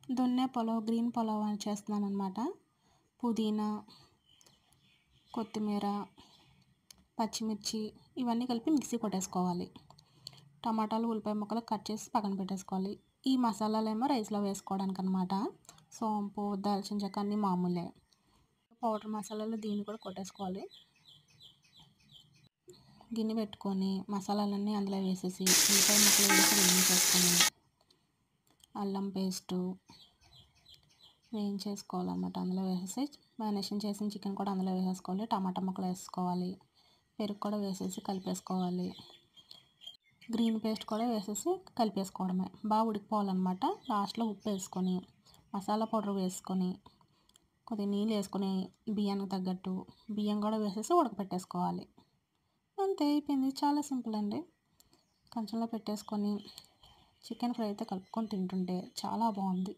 దొన్నె pulao, green pulao అని చేస్తున్నానమాట. పుదీనా, కొత్తిమీర, పచ్చిమిర్చి ఇవన్నీ కలిపి మిక్సీ కొట్టేసుకోవాలి. టమాటాలు, ఉల్లిపాయ ముక్కలు కట్ చేసి పక్కన పెట్టేసుకోవాలి. ఈ మసాలాలేమో రైస్లో వేసుకోవడానికి అనమాట. సోంపు, దాల్చిన చెక్క అన్నీ మామూలే. పౌడర్ మసాలాలు దీన్ని కూడా కొట్టేసుకోవాలి. గిన్నె పెట్టుకొని మసాలాలన్నీ అందులో వేసేసి ఉల్లిపాయ ముక్కలు వేసి వేయించేసుకొని అల్లం పేస్టు వేయించేసుకోవాలన్నమాట. అందులో వేసేసి మ్యారినేషన్ చేసిన చికెన్ కూడా అందులో వేసేసుకోవాలి. టమాటా ముక్కలు వేసుకోవాలి. పెరుగు కూడా వేసేసి కలిపేసుకోవాలి. గ్రీన్ పేస్ట్ కూడా వేసేసి కలిపేసుకోవడమే. బాగా ఉడికిపోవాలన్నమాట. లాస్ట్లో ఉప్పు వేసుకొని మసాలా పౌడర్ వేసుకొని కొద్దిగా నీళ్ళు వేసుకొని బియ్యానికి తగ్గట్టు బియ్యం కూడా వేసేసి ఉడకపెట్టేసుకోవాలి. అంతే, అయిపోయింది. చాలా సింపుల్ అండి. కంచంలో పెట్టేసుకొని చికెన్ ఫ్రై అయితే కలుపుకొని తింటుంటే చాలా బాగుంది.